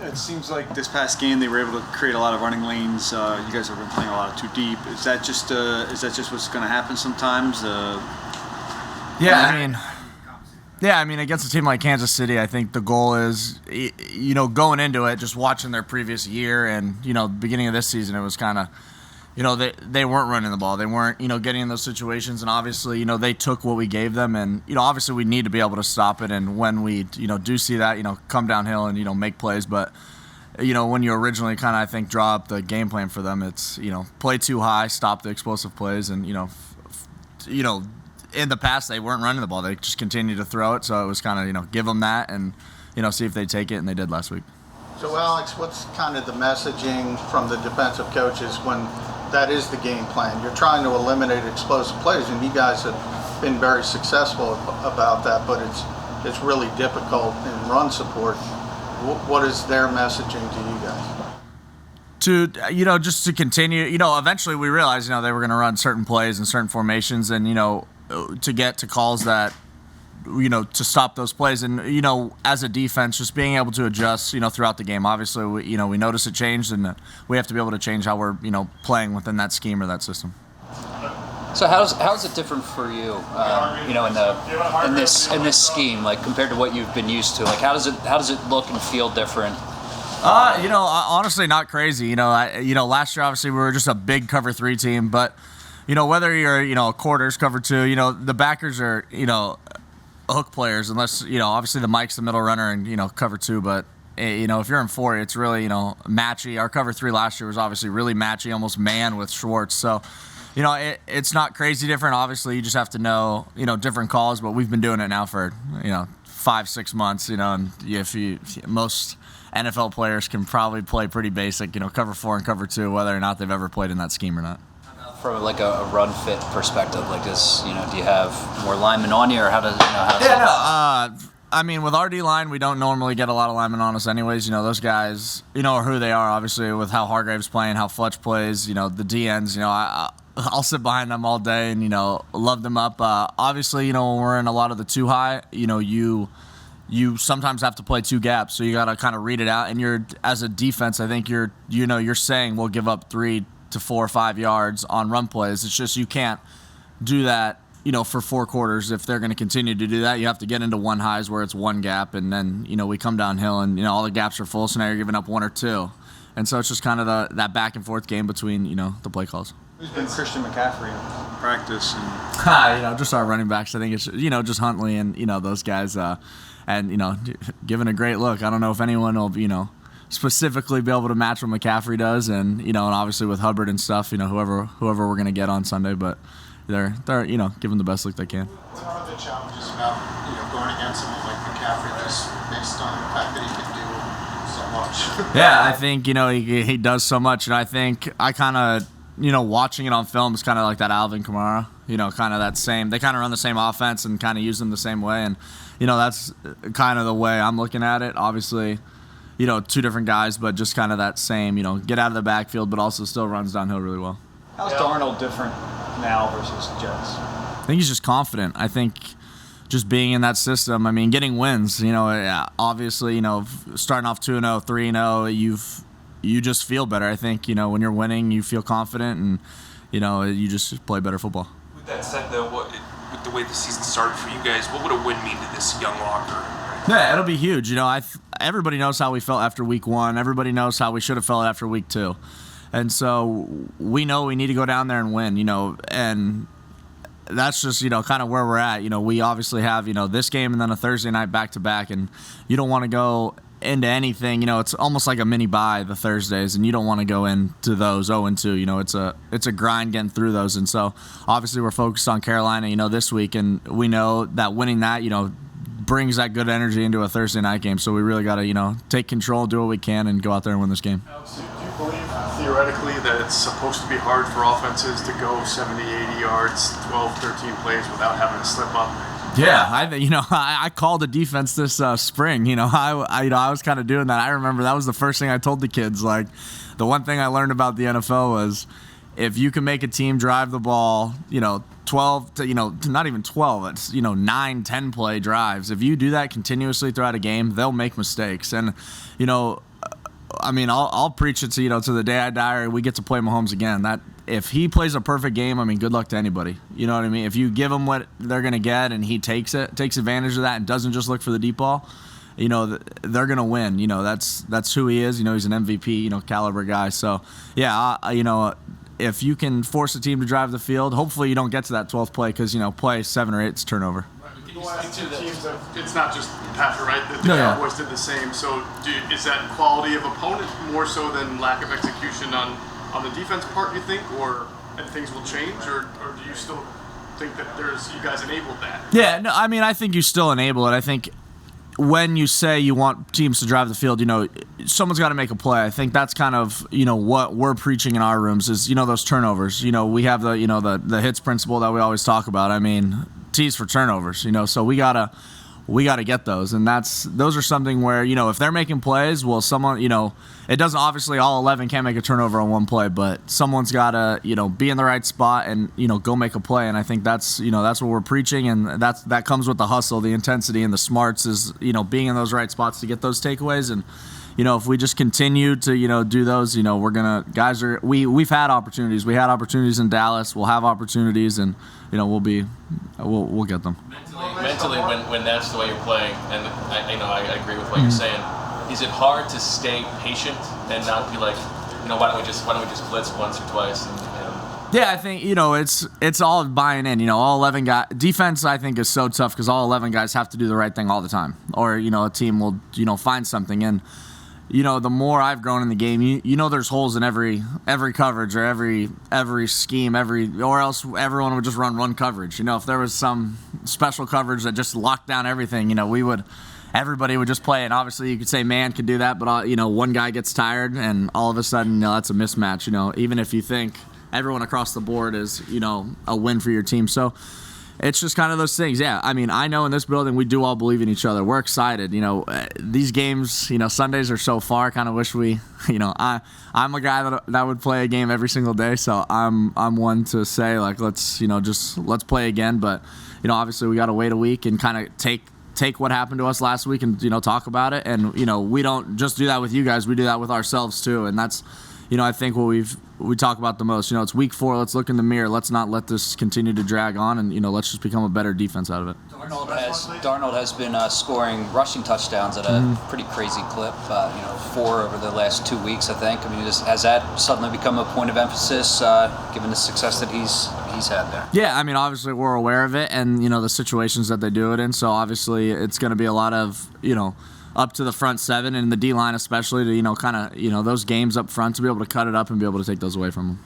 It seems like this past game they were able to create a lot of running lanes. You guys have been playing a lot of too deep. Is that just what's going to happen sometimes? I mean, against a team like Kansas City, I think the goal is, going into it, just watching their previous year and, beginning of this season, it was kind of, they weren't running the ball. They weren't, getting in those situations. And obviously, they took what we gave them. And, obviously we need to be able to stop it. And when we, do see that, come downhill and, make plays. But, when you originally kind of, I think, draw up the game plan for them, it's, play too high, stop the explosive plays. And, in the past, they weren't running the ball. They just continued to throw it. So it was kind of, give them that and, see if they take it. And they did last week. So, Alex, what's kind of the messaging from the defensive coaches when that is the game plan? You're trying to eliminate explosive plays, and you guys have been very successful about that, but it's really difficult in run support. What is their messaging to you guys? Just to continue, eventually we realized, they were going to run certain plays and certain formations and, to get to calls that, to stop those plays. And, as a defense, just being able to adjust, throughout the game. Obviously, we notice it changed, and we have to be able to change how we're, playing within that scheme or that system. So how's it different for you, in this scheme, like compared to what you've been used to? Like, how does it look and feel different? Honestly, not crazy. Last year, obviously, we were just a big cover 3 team, but, whether you're, quarters, cover 2, the backers are, hook players, unless, obviously the Mike's the middle runner and, cover 2, but, if you're in 4, it's really, matchy. Our cover 3 last year was obviously really matchy, almost man with Schwartz. So, it's not crazy different. Obviously, you just have to know, different calls, but we've been doing it now for, 5-6 months, and most NFL players can probably play pretty basic, cover 4 and cover 2, whether or not they've ever played in that scheme or not. From like a run fit perspective, like do you have more linemen on you, or how does I mean, with our D-line, we don't normally get a lot of linemen on us anyways. Those guys, are who they are, obviously, with how Hargrave's playing, how Fletch plays, the DNs, I'll sit behind them all day and, love them up. Obviously, when we're in a lot of the too high, you sometimes have to play 2 gaps, so you got to kind of read it out. And as a defense, I think you're saying we'll give up 3 to 4 or 5 yards on run plays. It's just you can't do that, for 4 quarters. If they're going to continue to do that, you have to get into 1 highs where it's 1 gap, and then, we come downhill and, all the gaps are full, so now you're giving up 1 or 2. And so it's just kind of that back and forth game between, the play calls. Who's been Christian McCaffrey in practice? And just our running backs. I think it's, just Huntley and, those guys, and, giving a great look. I don't know if anyone will, specifically be able to match what McCaffrey does, and and obviously with Hubbard and stuff, whoever we're gonna get on Sunday, but they're giving the best look they can. What are the challenges about going against someone like McCaffrey, just based on the fact that he can do so much? Yeah, I think he does so much, and I think I kind of watching it on film is kind of like that Alvin Kamara, kind of that same. They kind of run the same offense and kind of use them the same way, and that's kind of the way I'm looking at it. Obviously, 2 different guys, but just kind of that same, get out of the backfield, but also still runs downhill really well. How's Darnold different now versus Jets? I think he's just confident. I think just being in that system, I mean, getting wins, obviously, starting off 2-0, 3-0, you just feel better. I think, when you're winning, you feel confident and, you just play better football. With that said, though, with the way the season started for you guys, what would a win mean to this young locker? Yeah, it'll be huge. Everybody knows how we felt after week 1. Everybody knows how we should have felt after week 2. And so we know we need to go down there and win, and that's just, kind of where we're at. We obviously have, this game and then a Thursday night back-to-back, and you don't want to go into anything. It's almost like a mini bye, the Thursdays, and you don't want to go into those 0-2. It's a grind getting through those. And so obviously we're focused on Carolina, this week, and we know that winning that, brings that good energy into a Thursday night game. So we really got to, take control, do what we can, and go out there and win this game. Alex, do you believe theoretically that it's supposed to be hard for offenses to go 70, 80 yards, 12, 13 plays without having to slip up? Yeah, I called a defense this spring. I was kind of doing that. I remember that was the first thing I told the kids. Like, the one thing I learned about the NFL was if you can make a team drive the ball, 12 to, not even 12, it's, 9, 10 play drives. If you do that continuously throughout a game, they'll make mistakes. And, I mean, I'll preach it to to the day I die, or we get to play Mahomes again. That if he plays a perfect game, I mean, good luck to anybody. You know what I mean? If you give him what they're gonna get, and he takes advantage of that, and doesn't just look for the deep ball, they're gonna win. That's who he is. He's an MVP, caliber guy. So yeah, if you can force a team to drive the field, hopefully you don't get to that 12th play because play 7 or 8 is turnover. It's not just Patrick, right? The Cowboys did the same. So is that quality of opponent more so than lack of execution on the defense part, you think, and things will change, or do you still think that you guys enabled that? Yeah, no, I mean, I think you still enable it. I think when you say you want teams to drive the field, someone's got to make a play. I think that's kind of, what we're preaching in our rooms is, those turnovers. We have the hits principle that we always talk about. I mean, T's for turnovers, so we gotta get those, and those are something where if they're making plays, well, someone it doesn't, obviously all 11 can't make a turnover on one play, but someone's gotta be in the right spot and go make a play, and I think that's that's what we're preaching, and that comes with the hustle, the intensity, and the smarts is being in those right spots to get those takeaways. And if we just continue to do those, we're gonna we've had opportunities. We had opportunities in Dallas. We'll have opportunities, and we'll get them. Mentally, when that's the way you're playing, and I agree with what you're saying. Is it hard to stay patient and not be like, why don't we just blitz once or twice? Yeah, I think it's all buying in. All 11 guys. Defense, I think, is so tough because all 11 guys have to do the right thing all the time, or a team will find something. And the more I've grown in the game, there's holes in every coverage or every scheme, or else everyone would just run coverage. If there was some special coverage that just locked down everything, everybody would just play. And obviously you could say man could do that, but one guy gets tired and all of a sudden that's a mismatch. Even if you think everyone across the board is a win for your team. So it's just kind of those things. Yeah, I mean, I know in this building we do all believe in each other. We're excited. These games, Sundays are so far. Kind of wish we, I'm a guy that would play a game every single day. So I'm one to say like let's play again. But obviously we got to wait a week and kind of take what happened to us last week and talk about it. And we don't just do that with you guys. We do that with ourselves too. And that's I think what we talk about the most. It's week 4. Let's look in the mirror. Let's not let this continue to drag on, and let's just become a better defense out of it. Darnold has been scoring rushing touchdowns at a pretty crazy clip. 4 over the last 2 weeks, I think. I mean, has that suddenly become a point of emphasis given the success that he's had there? Yeah, I mean, obviously we're aware of it, and the situations that they do it in. So obviously it's going to be a lot of up to the front 7 and the D-line especially to kind of those games up front to be able to cut it up and be able to take those away from them.